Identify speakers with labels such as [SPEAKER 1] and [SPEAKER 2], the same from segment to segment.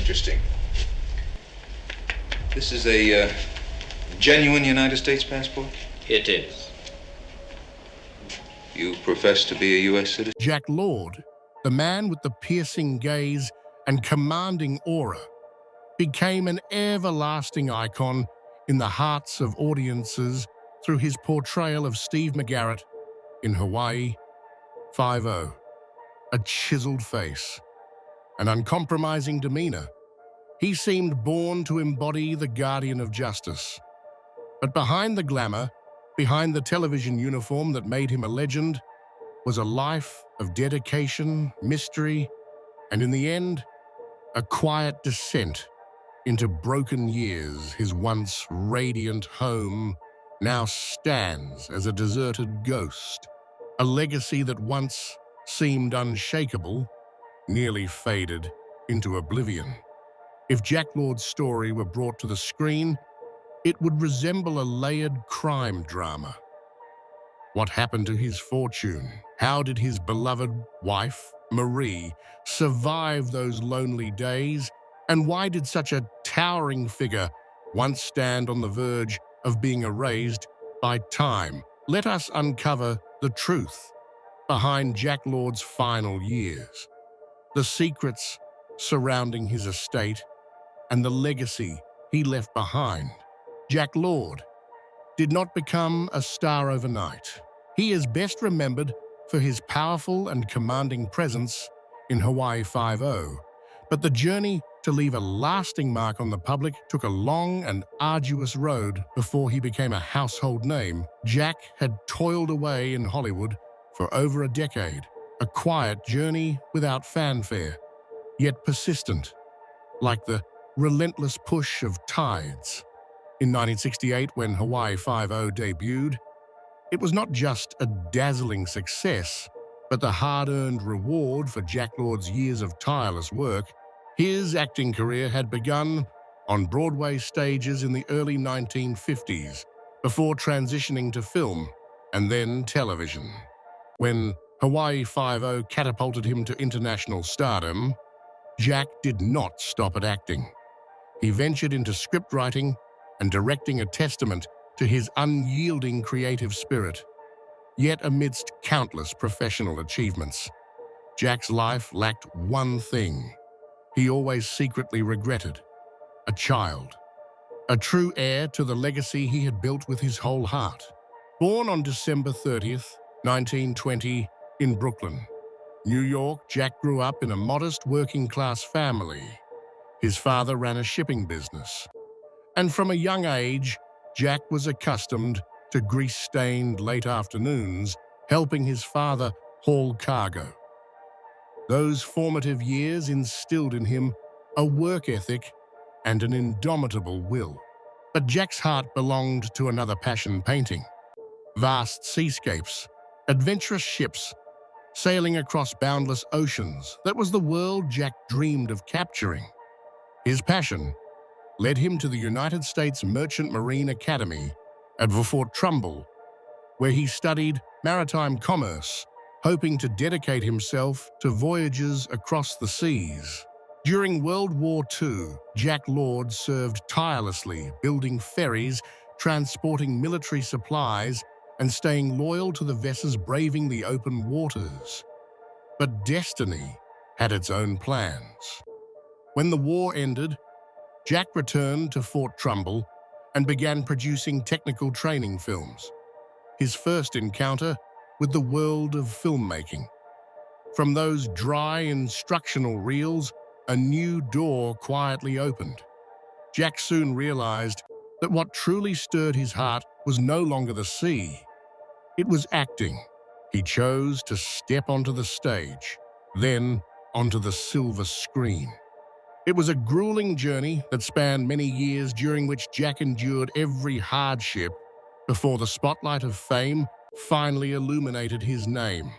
[SPEAKER 1] Interesting. This is a genuine United States passport?
[SPEAKER 2] It is.
[SPEAKER 1] You profess to be a U.S. citizen?
[SPEAKER 3] Jack Lord, the man with the piercing gaze and commanding aura, became an everlasting icon in the hearts of audiences through his portrayal of Steve McGarrett in Hawaii 5-0. A chiseled face, an uncompromising demeanor. He seemed born to embody the guardian of justice. But behind the glamour, behind the television uniform that made him a legend, was a life of dedication, mystery, and in the end, a quiet descent into broken years. His once radiant home now stands as a deserted ghost. A legacy that once seemed unshakable, nearly faded into oblivion. If Jack Lord's story were brought to the screen, it would resemble a layered crime drama. What happened to his fortune? How did his beloved wife, Marie, survive those lonely days? And why did such a towering figure once stand on the verge of being erased by time? Let us uncover the truth behind Jack Lord's final years, the secrets surrounding his estate, and the legacy he left behind. Jack Lord did not become a star overnight. He is best remembered for his powerful and commanding presence in Hawaii 5-0. But the journey to leave a lasting mark on the public took a long and arduous road before he became a household name. Jack had toiled away in Hollywood for over a decade, a quiet journey without fanfare, yet persistent, like the relentless push of tides. In 1968, when Hawaii 5-0 debuted, it was not just a dazzling success, but the hard-earned reward for Jack Lord's years of tireless work. His acting career had begun on Broadway stages in the early 1950s, before transitioning to film and then television. When Hawaii 5-0 catapulted him to international stardom, Jack did not stop at acting. He ventured into script writing and directing, a testament to his unyielding creative spirit. Yet amidst countless professional achievements, Jack's life lacked one thing he always secretly regretted: a child, a true heir to the legacy he had built with his whole heart. Born on December 30th, 1920, in Brooklyn, New York, Jack grew up in a modest working-class family. His father ran a shipping business, and from a young age, Jack was accustomed to grease-stained late afternoons, helping his father haul cargo. Those formative years instilled in him a work ethic and an indomitable will. But Jack's heart belonged to another passion: painting. Vast seascapes, adventurous ships, sailing across boundless oceans. That was the world Jack dreamed of capturing. His passion led him to the United States Merchant Marine Academy at Fort Trumbull, where he studied maritime commerce, hoping to dedicate himself to voyages across the seas. During World War II, Jack Lord served tirelessly, building ferries, transporting military supplies, and staying loyal to the vessels braving the open waters. But destiny had its own plans. When the war ended, Jack returned to Fort Trumbull and began producing technical training films, his first encounter with the world of filmmaking. From those dry instructional reels, a new door quietly opened. Jack soon realized that what truly stirred his heart was no longer the sea. It was acting. He chose to step onto the stage, then onto the silver screen. It was a grueling journey that spanned many years, during which Jack endured every hardship before the spotlight of fame finally illuminated his name.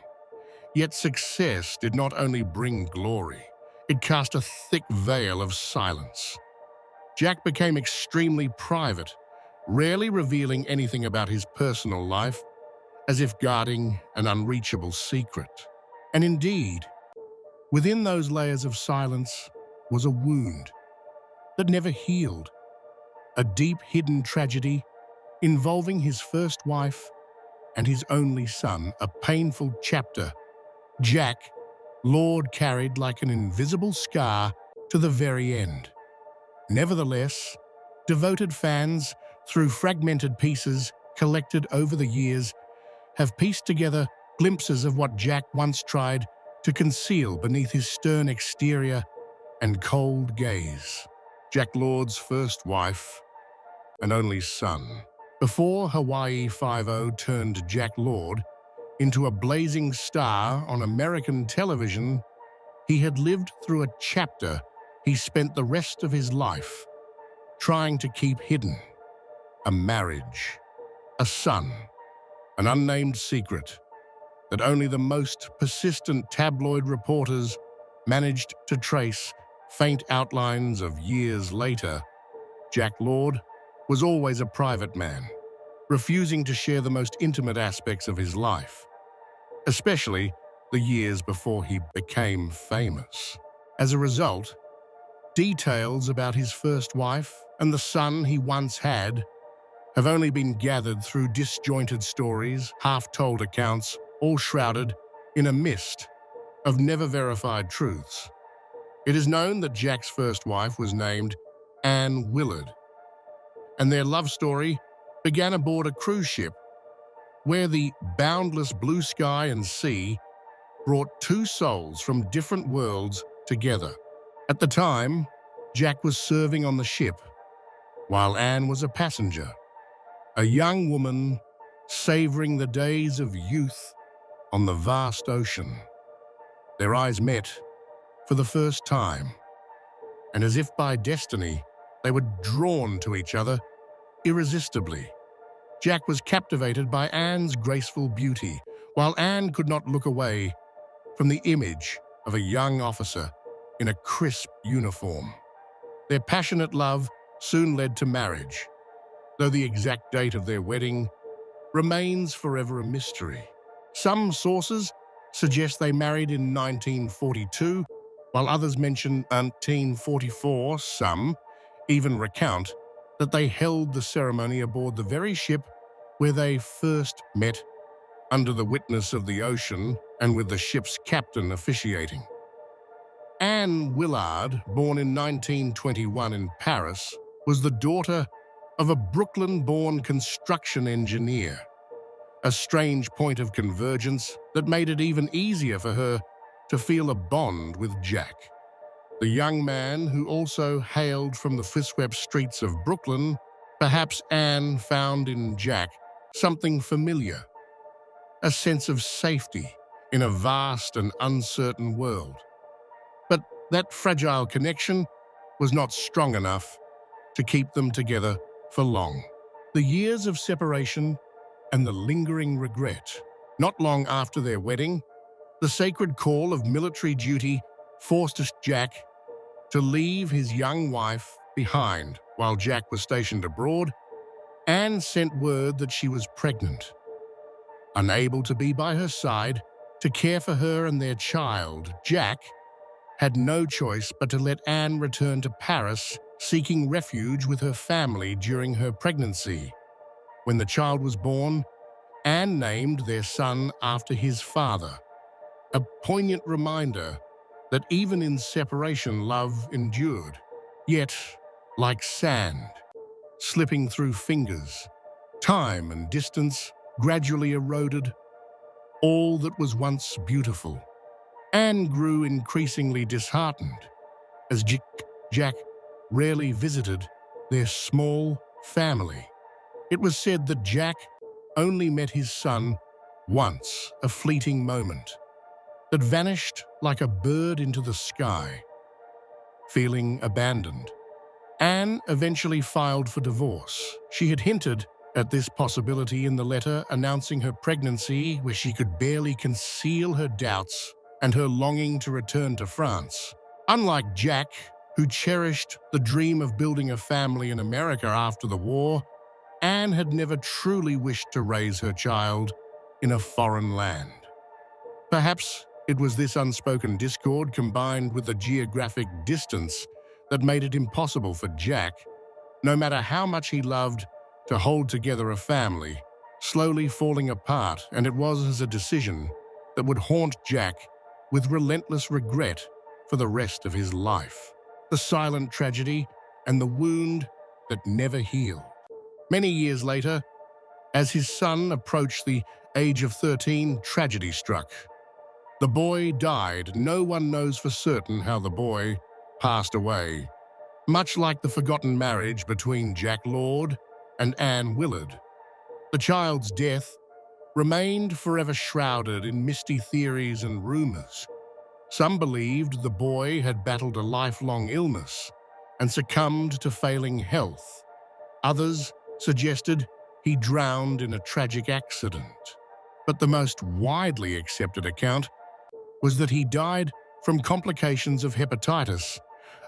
[SPEAKER 3] Yet success did not only bring glory, it cast a thick veil of silence. Jack became extremely private, rarely revealing anything about his personal life, as if guarding an unreachable secret. And indeed, within those layers of silence was a wound that never healed, a deep hidden tragedy involving his first wife and his only son, a painful chapter Jack Lord carried like an invisible scar to the very end. Nevertheless, devoted fans, through fragmented pieces collected over the years, have pieced together glimpses of what Jack once tried to conceal beneath his stern exterior and cold gaze. Jack Lord's first wife and only son. Before Hawaii Five-0 turned Jack Lord into a blazing star on American television, he had lived through a chapter he spent the rest of his life trying to keep hidden. A marriage, a son, an unnamed secret that only the most persistent tabloid reporters managed to trace faint outlines of years later. Jack Lord was always a private man, refusing to share the most intimate aspects of his life, especially the years before he became famous. As a result, details about his first wife and the son he once had have only been gathered through disjointed stories, half-told accounts, all shrouded in a mist of never-verified truths. It is known that Jack's first wife was named Anne Willard, and their love story began aboard a cruise ship where the boundless blue sky and sea brought two souls from different worlds together. At the time, Jack was serving on the ship, while Anne was a passenger, a young woman savoring the days of youth on the vast ocean. Their eyes met for the first time, and as if by destiny, they were drawn to each other irresistibly. Jack was captivated by Anne's graceful beauty, while Anne could not look away from the image of a young officer in a crisp uniform. Their passionate love soon led to marriage, though the exact date of their wedding remains forever a mystery. Some sources suggest they married in 1942, while others mention 1944. Some even recount that they held the ceremony aboard the very ship where they first met, under the witness of the ocean and with the ship's captain officiating. Anne Willard, born in 1921 in Paris, was the daughter of a Brooklyn-born construction engineer, a strange point of convergence that made it even easier for her to feel a bond with Jack. The young man, who also hailed from the fist-swept streets of Brooklyn, perhaps Anne found in Jack something familiar, a sense of safety in a vast and uncertain world. But that fragile connection was not strong enough to keep them together for long. The years of separation and the lingering regret. Not long after their wedding, the sacred call of military duty forced Jack to leave his young wife behind. While Jack was stationed abroad, Anne sent word that she was pregnant. Unable to be by her side to care for her and their child, Jack had no choice but to let Anne return to Paris, seeking refuge with her family during her pregnancy. When the child was born, Anne named their son after his father, a poignant reminder that even in separation, love endured. Yet, like sand, slipping through fingers, time and distance gradually eroded all that was once beautiful. Anne grew increasingly disheartened as Jack rarely visited their small family. It was said that Jack only met his son once, a fleeting moment that vanished like a bird into the sky. Feeling abandoned, Anne eventually filed for divorce. She had hinted at this possibility in the letter announcing her pregnancy, where she could barely conceal her doubts and her longing to return to France. Unlike Jack, who cherished the dream of building a family in America after the war, Anne had never truly wished to raise her child in a foreign land. Perhaps It was this unspoken discord combined with the geographic distance that made it impossible for Jack, no matter how much he loved, to hold together a family, slowly falling apart, and it was as a decision that would haunt Jack with relentless regret for the rest of his life. The silent tragedy and the wound that never healed. Many years later, as his son approached the age of 13, tragedy struck. The boy died. No one knows for certain how the boy passed away, much like the forgotten marriage between Jack Lord and Anne Willard. The child's death remained forever shrouded in misty theories and rumors. Some believed the boy had battled a lifelong illness and succumbed to failing health. Others suggested he drowned in a tragic accident. But the most widely accepted account was that he died from complications of hepatitis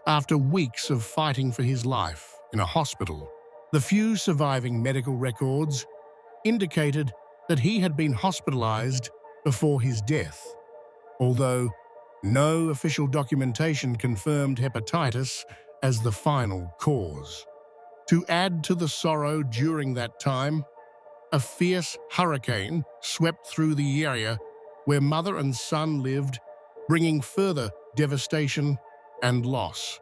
[SPEAKER 3] after weeks of fighting for his life in a hospital. The few surviving medical records indicated that he had been hospitalized before his death, although no official documentation confirmed hepatitis as the final cause. To add to the sorrow during that time, a fierce hurricane swept through the area where mother and son lived, bringing further devastation and loss.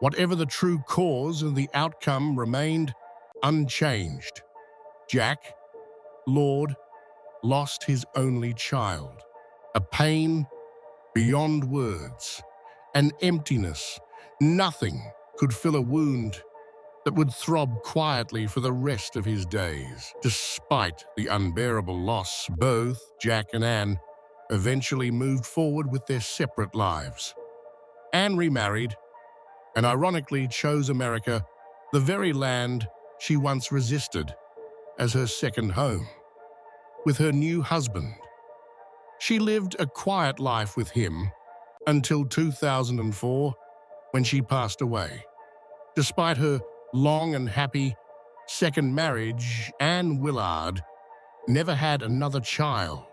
[SPEAKER 3] Whatever the true cause, the outcome remained unchanged. Jack Lord lost his only child, a pain beyond words, an emptiness. Nothing could fill a wound that would throb quietly for the rest of his days. Despite the unbearable loss, both Jack and Anne eventually moved forward with their separate lives. Anne remarried and ironically chose America, the very land she once resisted, as her second home. With her new husband, she lived a quiet life with him until 2004, when she passed away. Despite her long and happy second marriage, Anne Willard never had another child.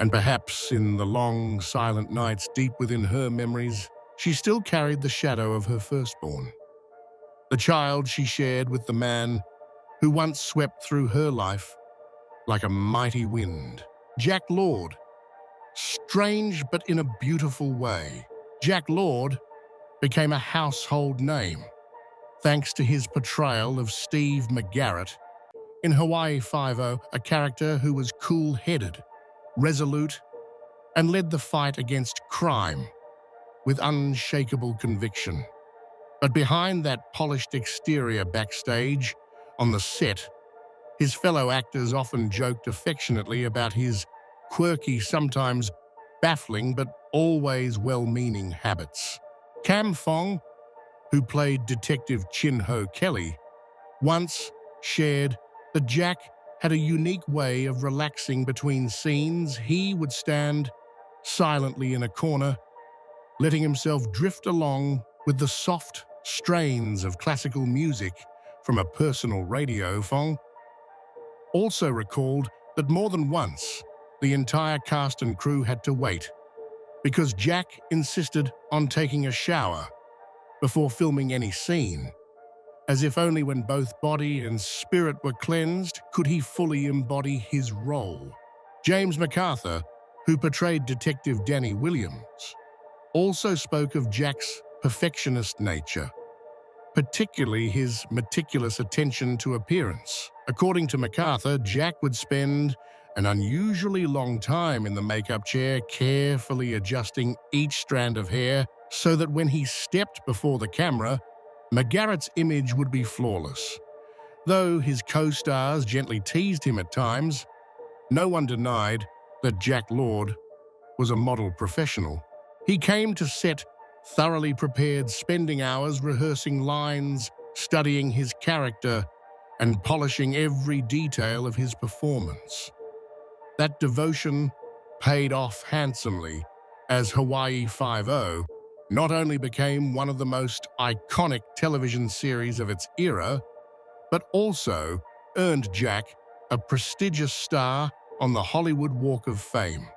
[SPEAKER 3] And perhaps in the long, silent nights deep within her memories, she still carried the shadow of her firstborn, the child she shared with the man who once swept through her life like a mighty wind. Jack Lord. Strange but in a beautiful way, Jack Lord became a household name thanks to his portrayal of Steve McGarrett in Hawaii Five-0, a character who was cool-headed, resolute, and led the fight against crime with unshakable conviction. But behind that polished exterior backstage, on the set, his fellow actors often joked affectionately about his quirky, sometimes baffling, but always well-meaning habits. Cam Fong, who played Detective Chin Ho Kelly, once shared that Jack had a unique way of relaxing between scenes. He would stand silently in a corner, letting himself drift along with the soft strains of classical music from a personal radio. Fong also recalled that more than once, the entire cast and crew had to wait because Jack insisted on taking a shower before filming any scene, as if only when both body and spirit were cleansed could he fully embody his role. James MacArthur, who portrayed Detective Danny Williams, also spoke of Jack's perfectionist nature, particularly his meticulous attention to appearance. According to MacArthur, Jack would spend an unusually long time in the makeup chair, carefully adjusting each strand of hair so that when he stepped before the camera, McGarrett's image would be flawless. Though his co-stars gently teased him at times, no one denied that Jack Lord was a model professional. He came to set thoroughly prepared, spending hours rehearsing lines, studying his character, and polishing every detail of his performance. That devotion paid off handsomely, as Hawaii Five-0 not only became one of the most iconic television series of its era, but also earned Jack a prestigious star on the Hollywood Walk of Fame.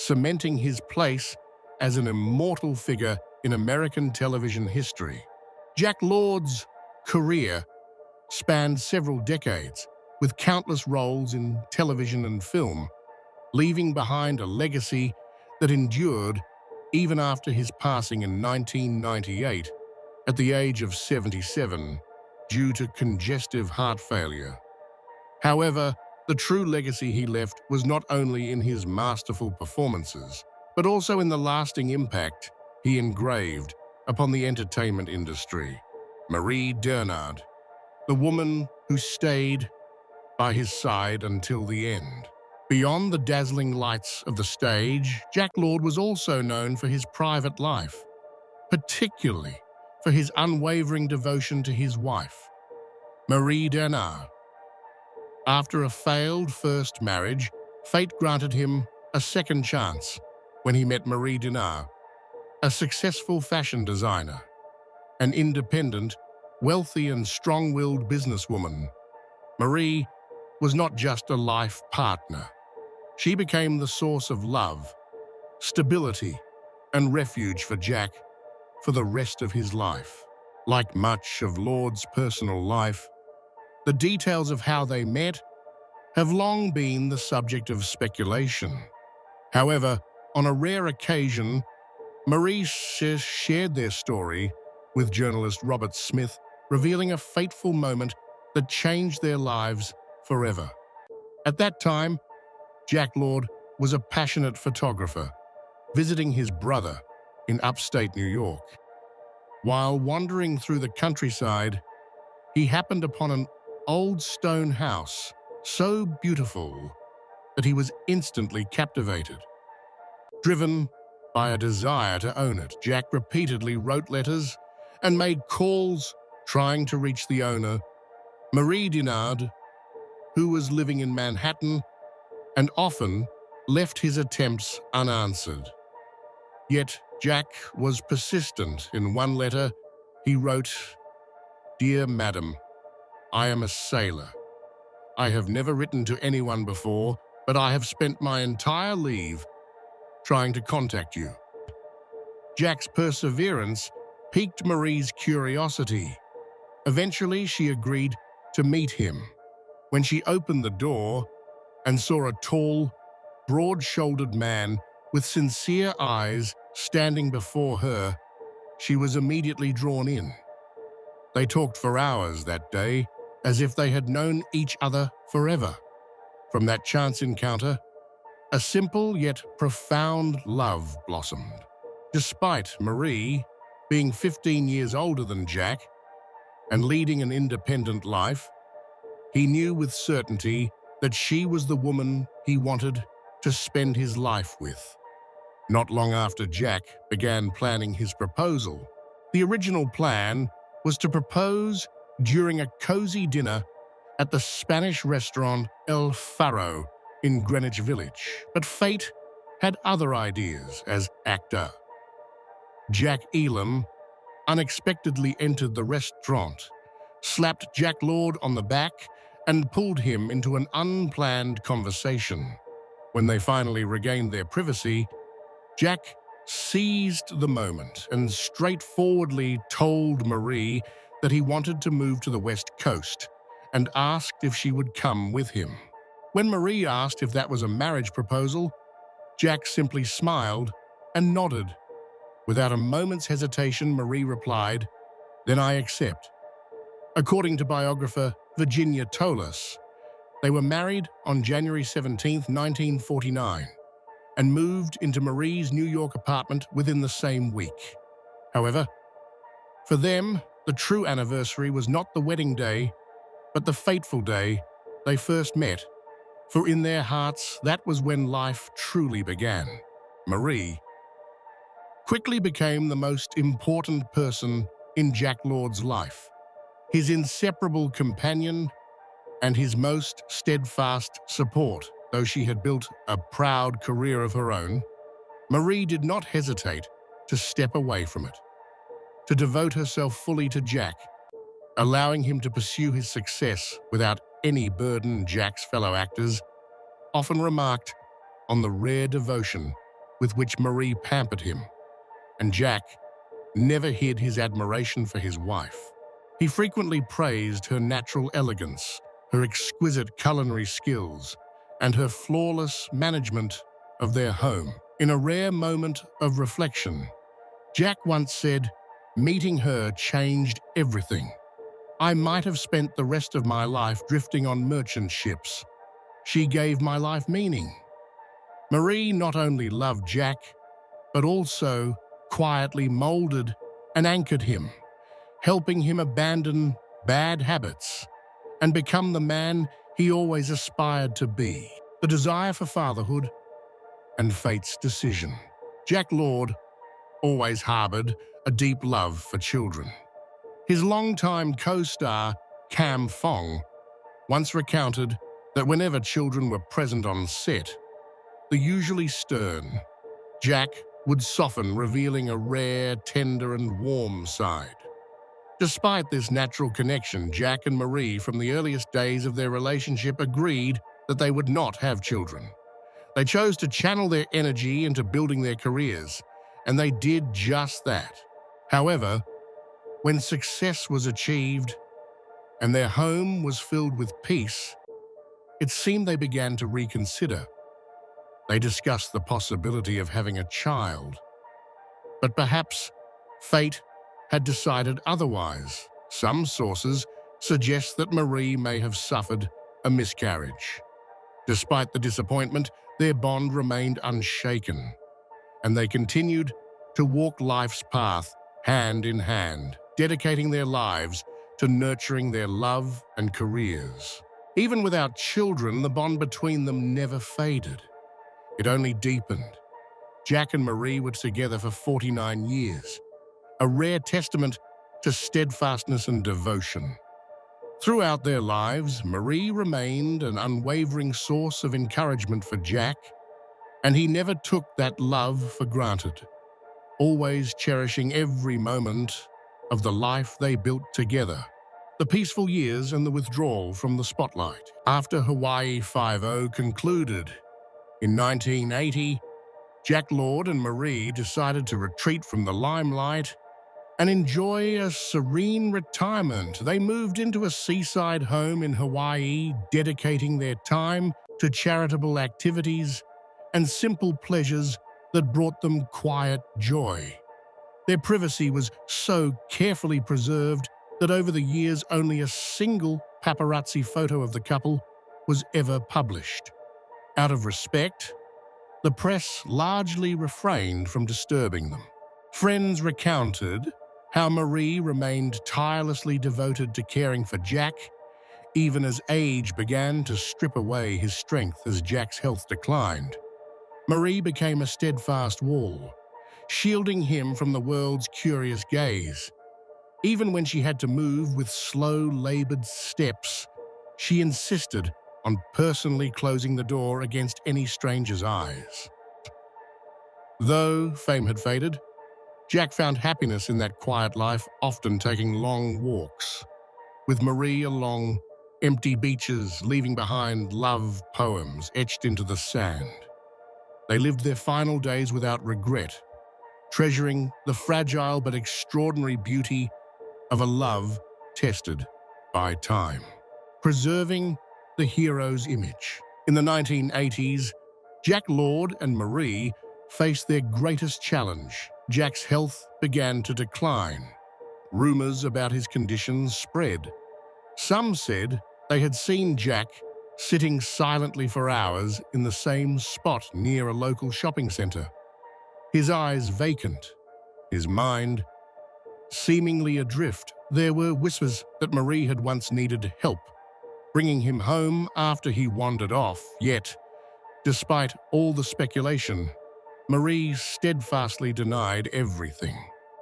[SPEAKER 3] cementing his place as an immortal figure in American television history. Jack Lord's career spanned several decades, with countless roles in television and film, leaving behind a legacy that endured even after his passing in 1998 at the age of 77 due to congestive heart failure. However, the true legacy he left was not only in his masterful performances, but also in the lasting impact he engraved upon the entertainment industry. Marie Dernard, the woman who stayed by his side until the end. Beyond the dazzling lights of the stage, Jack Lord was also known for his private life, particularly for his unwavering devotion to his wife, Marie Dernard. After a failed first marriage, fate granted him a second chance when he met Marie Dernard, a successful fashion designer, an independent, wealthy and strong-willed businesswoman. Marie was not just a life partner. She became the source of love, stability, and refuge for Jack for the rest of his life. Like much of Lord's personal life, the details of how they met have long been the subject of speculation. However, on a rare occasion, Marie shared their story with journalist Robert Smith, revealing a fateful moment that changed their lives forever. At that time, Jack Lord was a passionate photographer, visiting his brother in upstate New York. While wandering through the countryside, he happened upon an old stone house so beautiful that he was instantly captivated. Driven by a desire to own it, Jack repeatedly wrote letters and made calls trying to reach the owner, Marie Dernard, who was living in Manhattan and often left his attempts unanswered. Yet Jack was persistent. In one letter, he wrote, "Dear Madam, I am a sailor. I have never written to anyone before, but I have spent my entire leave trying to contact you." Jack's perseverance piqued Marie's curiosity. Eventually, she agreed to meet him. When she opened the door and saw a tall, broad-shouldered man with sincere eyes standing before her, she was immediately drawn in. They talked for hours that day, as if they had known each other forever. From that chance encounter, a simple yet profound love blossomed. Despite Marie being 15 years older than Jack and leading an independent life, he knew with certainty that she was the woman he wanted to spend his life with. Not long after Jack began planning his proposal, the original plan was to propose during a cozy dinner at the Spanish restaurant El Faro in Greenwich Village. But fate had other ideas. As actor Jack Elam unexpectedly entered the restaurant, slapped Jack Lord on the back, and pulled him into an unplanned conversation. When they finally regained their privacy, Jack seized the moment and straightforwardly told Marie that he wanted to move to the West Coast and asked if she would come with him. When Marie asked if that was a marriage proposal, Jack simply smiled and nodded. Without a moment's hesitation, Marie replied, "Then I accept." According to biographer Virginia Tolas, they were married on January 17, 1949, and moved into Marie's New York apartment within the same week. However, for them, the true anniversary was not the wedding day, but the fateful day they first met, for in their hearts, that was when life truly began. Marie quickly became the most important person in Jack Lord's life, his inseparable companion and his most steadfast support. Though she had built a proud career of her own, Marie did not hesitate to step away from it, to devote herself fully to Jack, allowing him to pursue his success without any burden. Jack's fellow actors often remarked on the rare devotion with which Marie pampered him, and Jack never hid his admiration for his wife. He frequently praised her natural elegance, her exquisite culinary skills, and her flawless management of their home. In a rare moment of reflection, Jack once said, "Meeting her changed everything. I might have spent the rest of my life drifting on merchant ships. She gave my life meaning." Marie not only loved Jack, but also quietly molded and anchored him, helping him abandon bad habits and become the man he always aspired to be. The desire for fatherhood and fate's decision. Jack Lord always harbored a deep love for children. His longtime co-star, Cam Fong, once recounted that whenever children were present on set, the usually stern Jack would soften, revealing a rare, tender, and warm side. Despite this natural connection, Jack and Marie, from the earliest days of their relationship, agreed that they would not have children. They chose to channel their energy into building their careers, and they did just that. However, when success was achieved and their home was filled with peace, it seemed they began to reconsider. They discussed the possibility of having a child, but perhaps fate had decided otherwise. Some sources suggest that Marie may have suffered a miscarriage. Despite the disappointment, their bond remained unshaken, and they continued to walk life's path hand in hand, dedicating their lives to nurturing their love and careers. Even without children, the bond between them never faded. It only deepened. Jack and Marie were together for 49 years, a rare testament to steadfastness and devotion. Throughout their lives, Marie remained an unwavering source of encouragement for Jack, and he never took that love for granted, always cherishing every moment of the life they built together. The peaceful years and the withdrawal from the spotlight. After Hawaii Five-0 concluded in 1980, Jack Lord and Marie decided to retreat from the limelight and enjoy a serene retirement. They moved into a seaside home in Hawaii, dedicating their time to charitable activities and simple pleasures that brought them quiet joy. Their privacy was so carefully preserved that over the years only a single paparazzi photo of the couple was ever published. Out of respect, the press largely refrained from disturbing them. Friends recounted how Marie remained tirelessly devoted to caring for Jack, even as age began to strip away his strength as Jack's health declined. Marie became a steadfast wall, shielding him from the world's curious gaze. Even when she had to move with slow, labored steps, she insisted on personally closing the door against any stranger's eyes. Though fame had faded, Jack found happiness in that quiet life, often taking long walks with Marie along empty beaches, leaving behind love poems etched into the sand. They lived their final days without regret, treasuring the fragile but extraordinary beauty of a love tested by time, preserving the hero's image. In the 1980s, Jack Lord and Marie faced their greatest challenge. Jack's health began to decline. Rumors about his condition spread. Some said they had seen Jack sitting silently for hours in the same spot near a local shopping center, his eyes vacant, his mind seemingly adrift. There were whispers that Marie had once needed help, bringing him home after he wandered off. Yet, despite all the speculation, Marie steadfastly denied everything.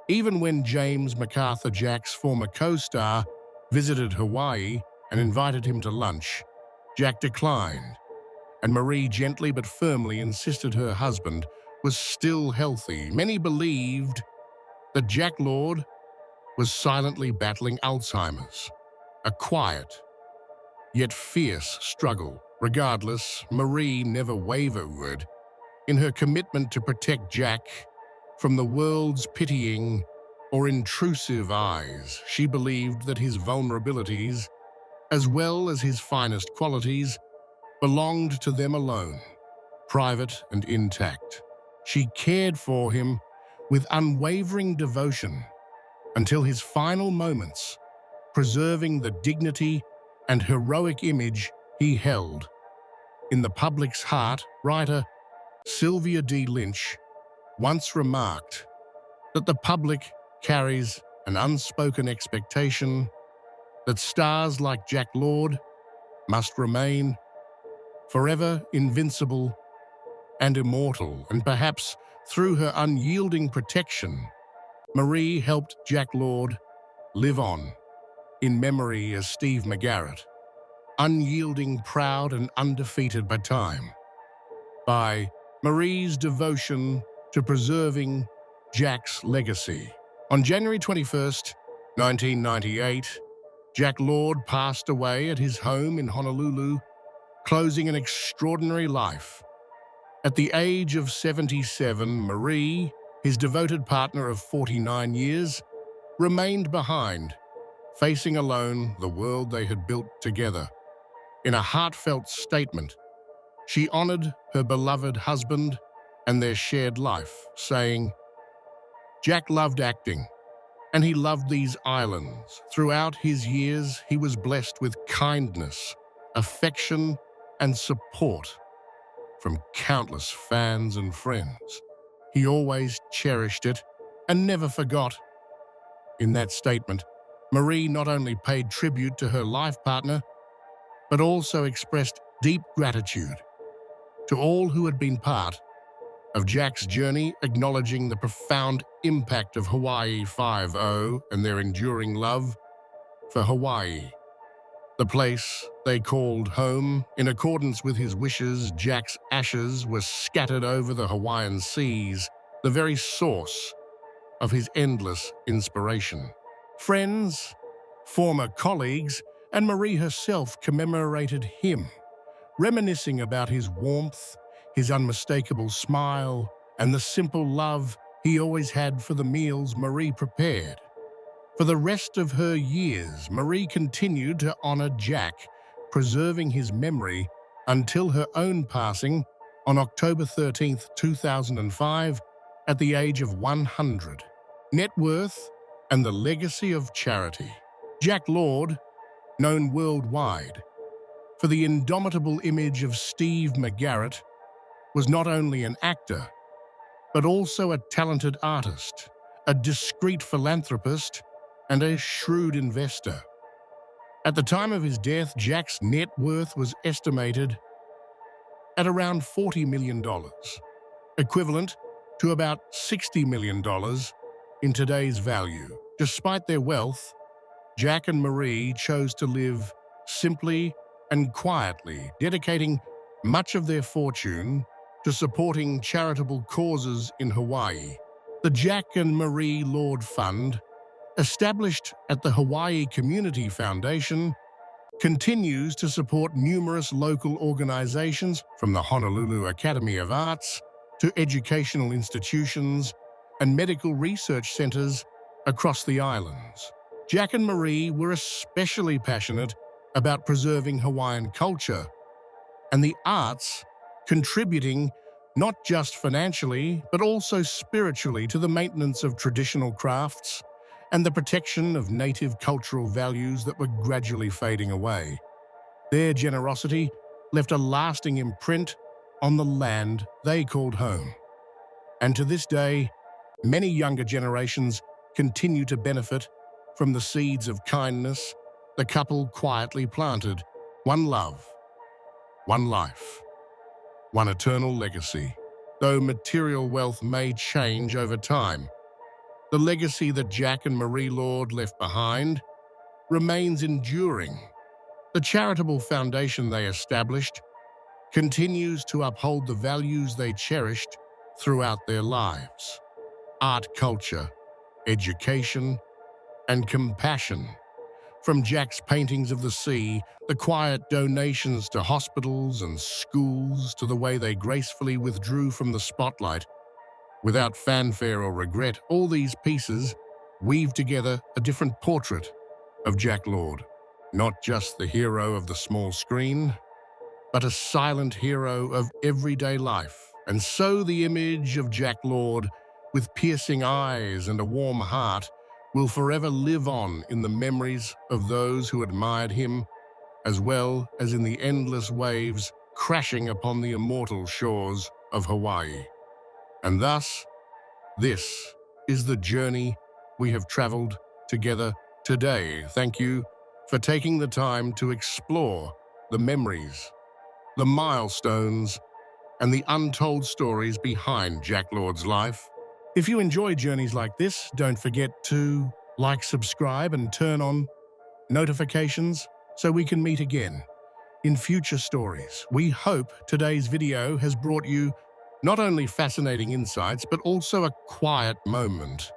[SPEAKER 3] Even when James MacArthur, Jack's former co-star, visited Hawaii and invited him to lunch, Jack declined, and Marie gently but firmly insisted her husband was still healthy. Many believed that Jack Lord was silently battling Alzheimer's, a quiet yet fierce struggle. Regardless, Marie never wavered in her commitment to protect Jack from the world's pitying or intrusive eyes. She believed that his vulnerabilities, as well as his finest qualities, belonged to them alone, private and intact. She cared for him with unwavering devotion until his final moments, preserving the dignity and heroic image he held. In the public's heart, writer Sylvia D. Lynch once remarked that the public carries an unspoken expectation that stars like Jack Lord must remain forever invincible and immortal, and perhaps through her unyielding protection, Marie helped Jack Lord live on in memory as Steve McGarrett, unyielding, proud, and undefeated by time. By Marie's devotion to preserving Jack's legacy. On January 21st, 1998, Jack Lord passed away at his home in Honolulu, closing an extraordinary life. At the age of 77, Marie, his devoted partner of 49 years, remained behind, facing alone the world they had built together. In a heartfelt statement, she honored her beloved husband and their shared life, saying, "Jack loved acting, and he loved these islands. Throughout his years, he was blessed with kindness, affection, and support from countless fans and friends. He always cherished it and never forgot." In that statement, Marie not only paid tribute to her life partner, but also expressed deep gratitude to all who had been part of Jack's journey, acknowledging the profound impact of Hawaii Five-0 and their enduring love for Hawaii, the place they called home. In accordance with his wishes, Jack's ashes were scattered over the Hawaiian seas, the very source of his endless inspiration. Friends, former colleagues, and Marie herself commemorated him, reminiscing about his warmth, his unmistakable smile, and the simple love he always had for the meals Marie prepared. For the rest of her years, Marie continued to honor Jack, preserving his memory until her own passing on October 13, 2005, at the age of 100. Net worth and the legacy of charity. Jack Lord, known worldwide for the indomitable image of Steve McGarrett, was not only an actor, but also a talented artist, a discreet philanthropist, and a shrewd investor. At the time of his death, Jack's net worth was estimated at around $40 million, equivalent to about $60 million in today's value. Despite their wealth, Jack and Marie chose to live simply and quietly, dedicating much of their fortune to supporting charitable causes in Hawaii. The Jack and Marie Lord Fund, established at the Hawaii Community Foundation, continues to support numerous local organizations, from the Honolulu Academy of Arts to educational institutions and medical research centers across the islands. Jack and Marie were especially passionate about preserving Hawaiian culture and the arts, contributing not just financially, but also spiritually to the maintenance of traditional crafts and the protection of native cultural values that were gradually fading away. Their generosity left a lasting imprint on the land they called home. And to this day, many younger generations continue to benefit from the seeds of kindness the couple quietly planted. One love, one life, one eternal legacy. Though material wealth may change over time, the legacy that Jack and Marie Lord left behind remains enduring. The charitable foundation they established continues to uphold the values they cherished throughout their lives: art, culture, education, and compassion, From Jack's paintings of the sea, the quiet donations to hospitals and schools, to the way they gracefully withdrew from the spotlight without fanfare or regret, all these pieces weave together a different portrait of Jack Lord. Not just the hero of the small screen, but a silent hero of everyday life. And so the image of Jack Lord, with piercing eyes and a warm heart, will forever live on in the memories of those who admired him, as well as in the endless waves crashing upon the immortal shores of Hawaii. And thus, this is the journey we have traveled together today. Thank you for taking the time to explore the memories, the milestones, and the untold stories behind Jack Lord's life. If you enjoy journeys like this, don't forget to like, subscribe, and turn on notifications so we can meet again in future stories. We hope today's video has brought you not only fascinating insights, but also a quiet moment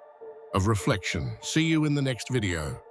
[SPEAKER 3] of reflection. See you in the next video.